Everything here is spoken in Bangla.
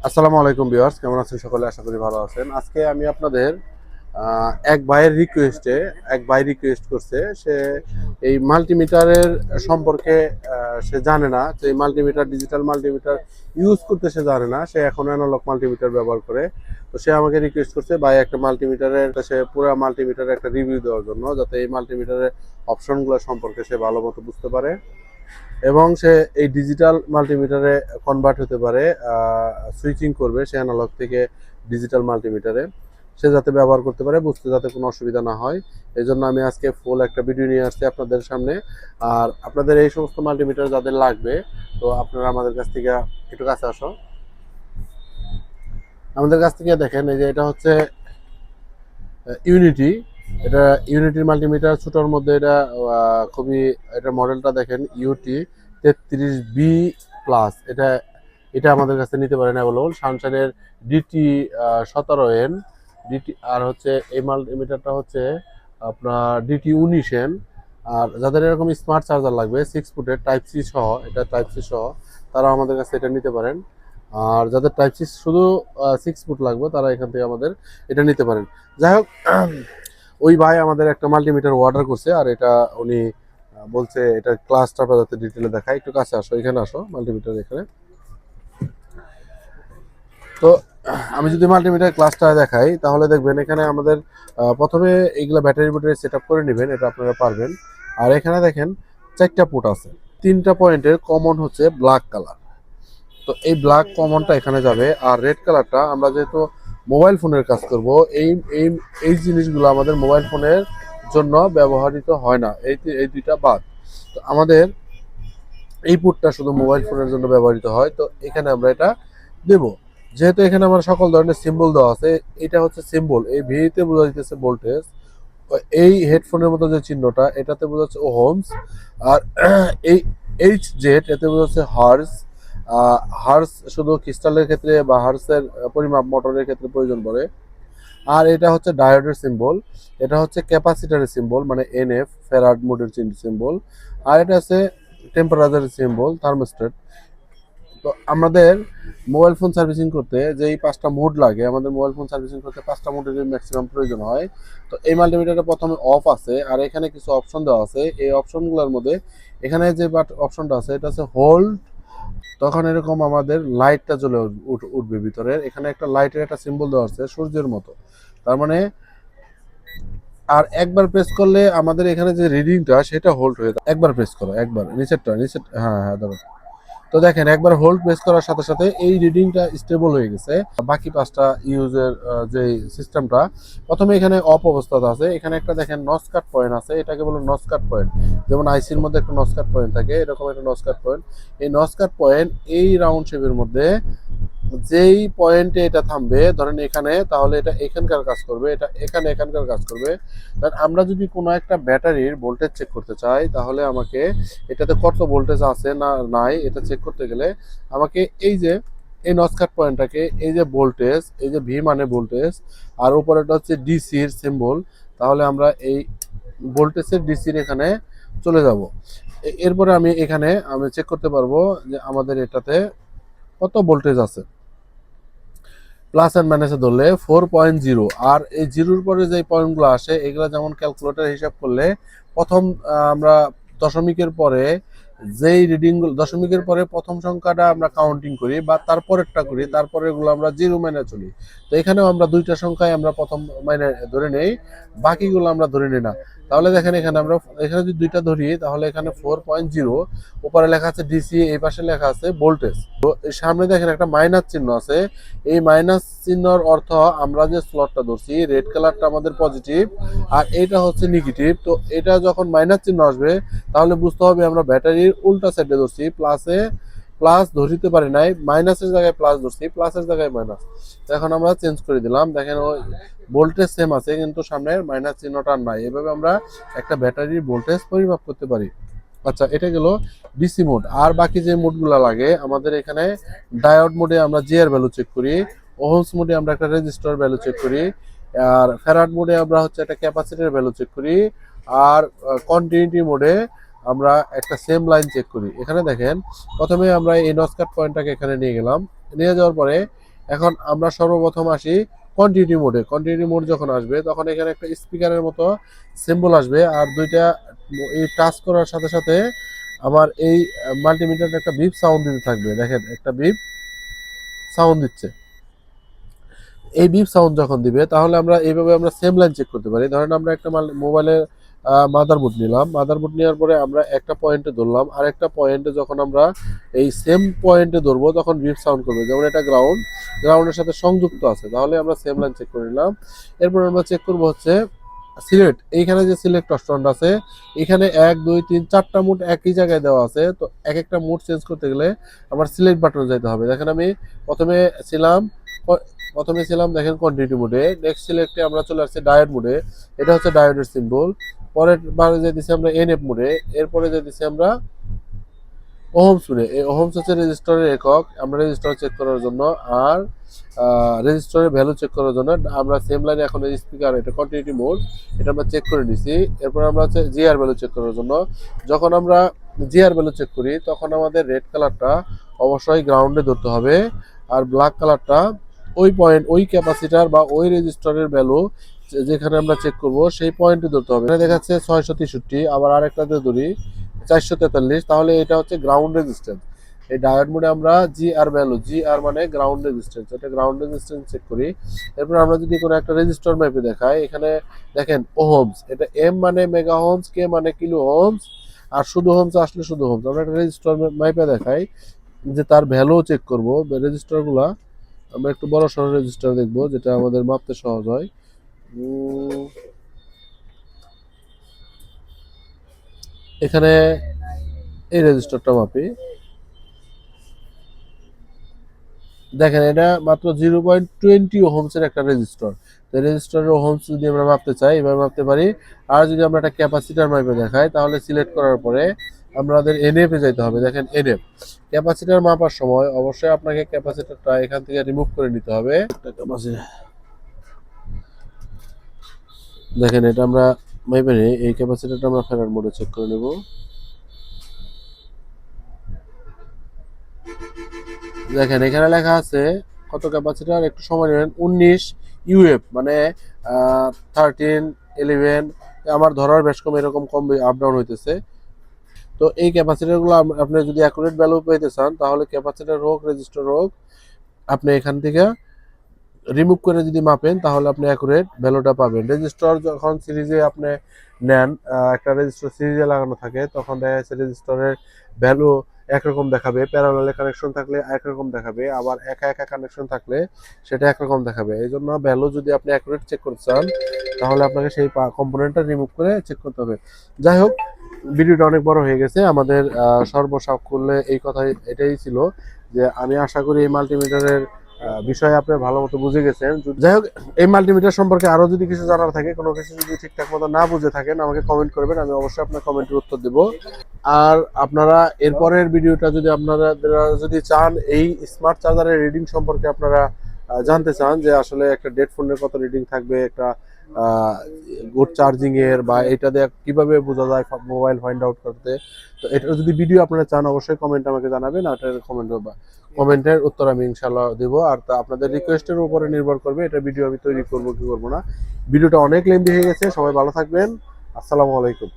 আসসালামু আলাইকুম ভিউয়ার্স, কেমন আছেন সকলে? আশা করি ভালো আছেন। আজকে আমি আপনাদের এক ভাইয়ের রিকোয়েস্টে এক ভাই রিকোয়েস্ট করছে। সে এই মাল্টিমিটারের সম্পর্কে সে জানে না যে এই মাল্টিমিটার, ডিজিটাল মাল্টিমিটার ইউজ করতে সে জানে না। সে এখন অ্যানালগ মাল্টিমিটার ব্যবহার করে। তো সে আমাকে রিকোয়েস্ট করছে ভাই একটা মাল্টিমিটারের, সে পুরো মাল্টিমিটারের একটা রিভিউ দেওয়ার জন্য, যাতে এই মাল্টিমিটারের অপশনগুলো সম্পর্কে সে ভালো মতো বুঝতে পারে এবং সে এই ডিজিটাল মাল্টিমিটারে কনভার্ট হতে পারে, সুইচিং করবে সে অ্যানালগ থেকে ডিজিটাল মাল্টিমিটারে, সে যাতে ব্যবহার করতে পারে, বুঝতে যাতে কোনো অসুবিধা না হয়। এই জন্য আমি আজকে ফুল একটা ভিডিও নিয়ে আসছি আপনাদের সামনে। আর আপনাদের এই সমস্ত মাল্টিমিটার যাদের লাগবে, তো আপনারা আমাদের কাছ থেকে একটু কাছে আসো। আমাদের কাছ থেকে দেখেন, এই যে এটা হচ্ছে ইউনিটি। এটা ইউনিটির মাল্টিমিটার, ছোটোর মধ্যে এটা খুবই, এটা মডেলটা দেখেন ইউটি 33B+। এটা এটা আমাদের কাছে নিতে পারেন অ্যাভেলেবল। সানশাইনের ডিটি 17N ডিটি, আর হচ্ছে এই মাল্টিমিটারটা হচ্ছে আপনার ডিটি 19N। আর যাদের এরকম স্মার্ট চার্জার লাগবে 6 ফুটের টাইপ সি সহ, এটা টাইপ সি সহ, তারা আমাদের কাছে এটা নিতে পারেন। আর যাদের টাইপ সি শুধু 6 ফুট লাগবে, তারা এখান থেকে আমাদের এটা নিতে পারেন। যাই হোক, ওই ভাই আমাদের একটা মাল্টিমিটার অর্ডার করছে, আর এটা উনি বলছে এটা ক্লাসটা যাতে ডিটেলে দেখায়। একটু কাছে আসো, এখানে আসো, মাল্টিমিটার এখানে। তো আমি যদি মাল্টিমিটার ক্লাসটা দেখাই, তাহলে দেখবেন এখানে আমাদের প্রথমে এইগুলা ব্যাটারি ব্যাটারি সেট আপ করে নেবেন, এটা আপনারা পারবেন। আর এখানে দেখেন 4টা পোর্ট আছে, 3টা পয়েন্টের কমন হচ্ছে ব্ল্যাক কালার। তো এই ব্ল্যাক কমনটা এখানে যাবে, আর রেড কালারটা আমরা যেহেতু মোবাইল ফোনের কাজ করব, এই এই এই জিনিসগুলো আমাদের মোবাইল ফোনের জন্য ব্যবহৃত হয় না, এই দুইটা বাদ। তো আমাদের এই পোর্টটা শুধু মোবাইল ফোনের জন্য ব্যবহৃত হয়। তো এখানে আমরা এটা দেব। যেহেতু এখানে আমার সকল ধরনের সিম্বল দেওয়া আছে, এটা হচ্ছে সিম্বল, এই ভিতে বোঝা যাচ্ছে ভোল্টেজ। এই হেডফোনের মতো যে চিহ্নটা, এটাতে বোঝাচ্ছে ওহমস। আর এই HZ, এতে বোঝাচ্ছে হার্স। হার্স শুধু ক্রিস্টালের ক্ষেত্রে বা হার্সের পরিমাপ মোটরের ক্ষেত্রে প্রয়োজন পড়ে। আর এটা হচ্ছে ডায়োডের সিম্বল, এটা হচ্ছে ক্যাপাসিটারের সিম্বল, মানে NF ফ্যারাড মোডের সিম্বল। আর এটা হচ্ছে টেম্পারেচারের সিম্বল, থার্মোস্ট্যাট। তো আমাদের মোবাইল ফোন সার্ভিসিং করতে যে এই 5টা মোড লাগে, আমাদের মোবাইল ফোন সার্ভিসিং করতে 5টা মোডের ম্যাক্সিমাম প্রয়োজন হয়। তো এই মাল্টিমিটারে প্রথমে অফ আছে, আর এখানে কিছু অপশন দেওয়া আছে। এই অপশনগুলোর মধ্যে এখানে যে অপশনটা আছে, এটা হচ্ছে হোল্ড। তখন এরকম আমাদের লাইটটা জ্বলে উঠবে ভিতরে। এখানে একটা লাইটের একটা সিম্বল দেওয়া আছে সূর্যের মতো, তার মানে। আর একবার প্রেস করলে আমাদের এখানে যে রিডিংটা সেটা হোল্ড হয়ে যায়। একবার প্রেস করো, একবার নিচেরটা, নিচের, হ্যাঁ হ্যাঁ ধরো। তো দেখেন, একবার হোল্ড প্রেস করার সাথে সাথে এই রিডিংটা স্টেবল হয়ে গেছে। বাকি 5টা ইউজের যে সিস্টেমটা, প্রথমে এখানে অফ অবস্থাতে আছে। এখানে একটা দেখেন নচ কাট পয়েন্ট আছে, এটাকে বলে নচ কাট পয়েন্ট। যেমন আইসির মধ্যে একটা নচ কাট পয়েন্ট থাকে, এরকম একটা নচ কাট পয়েন্ট। এই নচ কাট পয়েন্ট এই রাউন্ড শেপের মধ্যে যেই পয়েন্টে এটা থামবে, ধরেন এখানে, তাহলে এটা এখানকার কাজ করবে, এটা এখানে এখানকার কাজ করবে। কারণ আমরা যদি কোনো একটা ব্যাটারির ভোল্টেজ চেক করতে চাই, তাহলে আমাকে এটাতে কত ভোল্টেজ আছে না নাই এটা চেক করতে গেলে আমাকে এই যে এই নচকাট পয়েন্টটাকে, এই যে ভোল্টেজ, এই যে ভি মানে ভোল্টেজ, আর উপরেটা হচ্ছে ডিসির সিম্বল, তাহলে আমরা এই ভোল্টেজের ডিসির এখানে চলে যাব। এরপরে আমি চেক করতে পারবো যে আমাদের এটাতে কত ভোল্টেজ আছে। প্লাস অ্যান্ড মাইনাসে ধরলে 4.0, আর এই জিরোর পরে যে পয়েন্টগুলো আসে, এগুলো যেমন ক্যালকুলেটর হিসাব করলে প্রথম আমরা দশমিকের পরে যেই রিডিংগুলো, দশমিকের পরে প্রথম সংখ্যাটা আমরা কাউন্টিং করি বা তারপরেরটা করি, তারপরেরগুলো আমরা জিরো মাইনে চলি। তো এখানেও আমরা 2টা সংখ্যায় আমরা প্রথম মাইনে ধরে নেই, বাকিগুলো আমরা ধরে নিই না। তাহলে দেখেন, এখানে যদি 2টা ধরি, তাহলে এখানে 4.0, উপরে লেখা আছে ডিসি, এই পাশে লেখা আছে ভোল্টেজ। তো এই সামনে দেখেন একটা মাইনাস চিহ্ন আছে। এই মাইনাস চিহ্নর অর্থ, আমরা যে স্লটটা ধরছি রেড কালারটা আমাদের পজিটিভ, আর এটা হচ্ছে নেগেটিভ। তো এটা যখন মাইনাস চিহ্ন আসবে, তাহলে বুঝতে হবে আমরা ব্যাটারির উল্টা সাইডে ধরছি, প্লাস ধরিতে পারি নাই, মাইনাসের জায়গায় প্লাস ধরছি, প্লাসের জায়গায় মাইনাস। তো এখন আমরা চেঞ্জ করে দিলাম, দেখেন ওই ভোল্টেজ সেম আছে, কিন্তু সামনের মাইনাস চিহ্নটা নাই। এভাবে আমরা একটা ব্যাটারির ভোল্টেজ পরিমাপ করতে পারি। আচ্ছা, এটা গেল ডিসি মোড। আর বাকি যে মোডগুলো লাগে আমাদের এখানে, ডায়োড মোডে আমরা জি এর ভ্যালু চেক করি, ওহমস মোডে আমরা একটা রেজিস্টর ভ্যালু চেক করি, আর ফ্যারাড মোডে আমরা হচ্ছে একটা ক্যাপাসিটর ভ্যালু চেক করি, আর কন্টিনিউটি মোডে আমরা একটা সেম লাইন চেক করি। এখানে দেখেন, প্রথমে আমরা এই নচকাট পয়েন্টটাকে এখানে নিয়ে গেলাম, নিয়ে যাওয়ার পরে এখন আমরা সর্বপ্রথম আসি কন্টিনিউটি মোডে। কন্টিনিউটি মোড যখন আসবে তখন এখানে একটা স্পিকারের মতো সিম্বল আসবে, আর দুইটা এই টাচ করার সাথে সাথে আমার এই মাল্টিমিটার একটা বিপ সাউন্ড দিতে থাকবে। দেখেন একটা বিপ সাউন্ড দিচ্ছে। এই বিপ সাউন্ড যখন দিবে তাহলে আমরা এইভাবে আমরা সেম লাইন চেক করতে পারি। ধরেন আমরা একটা মোবাইলের মাদারবোর্ড নিলাম, মাদারবোর্ড নেওয়ার পরে আমরা একটা পয়েন্টে ধরলাম, আর একটা পয়েন্টে যখন আমরা এই সেম পয়েন্টে ধরবো তখন বিপ সাউন্ড করবে। যেমন এটা গ্রাউন্ডের সাথে সংযুক্ত আছে, তাহলে আমরা সেম লাইন চেক করে নিলাম। এরপর আমরা চেক করবো হচ্ছে সিলেক্ট। এইখানে যে সিলেক্ট অপশনটা আছে, এখানে 1 2 3 4টা মোড একই জায়গায় দেওয়া আছে। তো এক একটা মোড চেঞ্জ করতে গেলে আমার সিলেক্ট বাটনে যেতে হবে। দেখেন আমি প্রথমে ছিলাম প্রথমে ছিলাম দেখেন কন্টিনিউটি মোডে, নেক্সট সিলেক্টে আমরা চলে আসছি ডায়োড মোডে। এটা হচ্ছে ডায়োডের সিম্বল। পরের বারে যেতেছি আমরা এনএফ মোডে, এরপরে যেতেছি আমরা ওহমস মোডে। এই ওহমস হচ্ছে রেজিস্টরের একক, আমরা রেজিস্টর চেক করার জন্য। আর রেজিস্টরের ভ্যালু চেক করার জন্য আমরা সেম লাইনে এখন এই স্পিকার, এটা কন্টিনিউটি মোড, এটা আমরা চেক করে নিছি। এরপর আমরা হচ্ছে জিআর ভ্যালু চেক করার জন্য, যখন আমরা জিআর ভ্যালু চেক করি তখন আমাদের রেড কালারটা অবশ্যই গ্রাউন্ডে ধরতে হবে, আর ব্ল্যাক কালারটা ওই পয়েন্ট, ওই ক্যাপাসিটার বা ওই রেজিস্টরের ভ্যালু যেখানে আমরা চেক করব সেই পয়েন্টে ধরতে হবে। এখানে দেখাচ্ছে 663, আবার আরেকটাতে ধরি 443, তাহলে এটা হচ্ছে গ্রাউন্ড রেজিস্ট্যান্স। এই ডায়োড মোডে আমরা জি আর ভ্যালু, জি আর মানে গ্রাউন্ড রেজিস্ট্যান্স, এটা গ্রাউন্ড রেজিস্ট্যান্স চেক করি। এরপর আমরা যদি কোনো একটা রেজিস্টর ম্যাপে দেখাই, এখানে দেখেন ওহমস, এটা এম মানে মেগা হোমস, কে মানে কিলো হোমস, আর শুধু হোমস আসলে শুধু হোমস। আমরা একটা রেজিস্টর ম্যাপে দেখাই যে তার ভ্যালু চেক করবো রেজিস্টরগুলা। আমরা একটু বড় সড়ো রেজিস্টার দেখবো যেটা আমাদের মাপতে সহজ হয়। এখানে এই রেজিস্টারটা মাপি, দেখেন এটা মাত্র 0.20 ওহমস এর একটা রেজিস্টার। তো রেজিস্টারের ওহমস যদি আমরা মাপতে চাই এভাবে মাপতে পারি। আর যদি আমরা একটা ক্যাপাসিটার মাপে দেখাই, তাহলে সিলেক্ট করার পরে আমাদের এনএফ এ যাইতে হবে। দেখেন এনএফ, ক্যাপাসিটার মাপার সময় অবশ্যই আপনাকে ক্যাপাসিটারটা এখান থেকে রিমুভ করে নিতে হবে। দেখেন এটা আমরা মেপে নিই, এই ক্যাপাসিটারটা আমরা ফেরার মোডে চেক করে নেব। দেখেন এখানে লেখা আছে কত ক্যাপাসিটার, একটু সময় নেবেন, 19 ইউএফ মানে 13 11, আমার ধরার বেশ কম, এরকম কম আপ ডাউন হইতেছে। তো এই ক্যাপাসিটারগুলো আপনি যদি অ্যাকুরেট ভ্যালু পেতে চান, তাহলে ক্যাপাসিটার হোক রেজিস্টার হোক আপনি এখান থেকে রিমুভ করে যদি মাপেন তাহলে আপনি অ্যাকুরেট ভ্যালুটা পাবেন। রেজিস্টার যখন সিরিজে আপনি নেন, একটা রেজিস্টার সিরিজে লাগানো থাকে, তখন দেখা যাচ্ছে রেজিস্টারের ভ্যালু একরকম দেখাবে, প্যারালালে কানেকশন থাকলে একরকম দেখাবে, আবার একা একা কানেকশন থাকলে সেটা একরকম দেখাবে। এই জন্য ভ্যালু যদি আপনি অ্যাকুরেট চেক করতে চান তাহলে আপনাকে সেই কম্পোনেন্টটা রিমুভ করে চেক করতে হবে। যাই হোক, ভিডিওটা অনেক বড় হয়ে গেছে। আমাদের সর্বসাকুল্যে এই কথাই এটাই ছিল, যে আমি আশা করি এই মাল্টিমিটারের বিষয়ে আপনি ভালো মতো বুঝে গেছেন। যাই হোক, এই মাল্টিমিটার সম্পর্কে আরো যদি কিছু জানার থাকে, কোনো কিছু যদি ঠিকঠাক মতো না বুঝে থাকেন, আমাকে কমেন্ট করবেন, আমি অবশ্যই আপনার কমেন্টের উত্তর দেব। আর আপনারা এরপরের ভিডিওটা যদি আপনারা যদি চান এই স্মার্ট চার্জারের রিডিং সম্পর্কে আপনারা জানতে চান, যে আসলে একটা ডেড ফোনের কত রিডিং থাকবে, একটা গুড চার্জিং এর, বা এটা দিয়ে কিভাবে বোঝা যায় মোবাইল ফাইন্ড আউট করতে, তো এটা যদি ভিডিও আপনারা চান অবশ্যই কমেন্ট আমাকে জানাবেন। আর কমেন্টের উত্তর আমি ইনশাল্লাহ দেবো। আর তা আপনাদের রিকোয়েস্টের উপরে নির্ভর করবে এটা ভিডিও আমি তৈরি করবো কি করবো না। ভিডিওটা অনেক লেন্দি হয়ে গেছে, সবাই ভালো থাকবেন, আসসালামু আলাইকুম।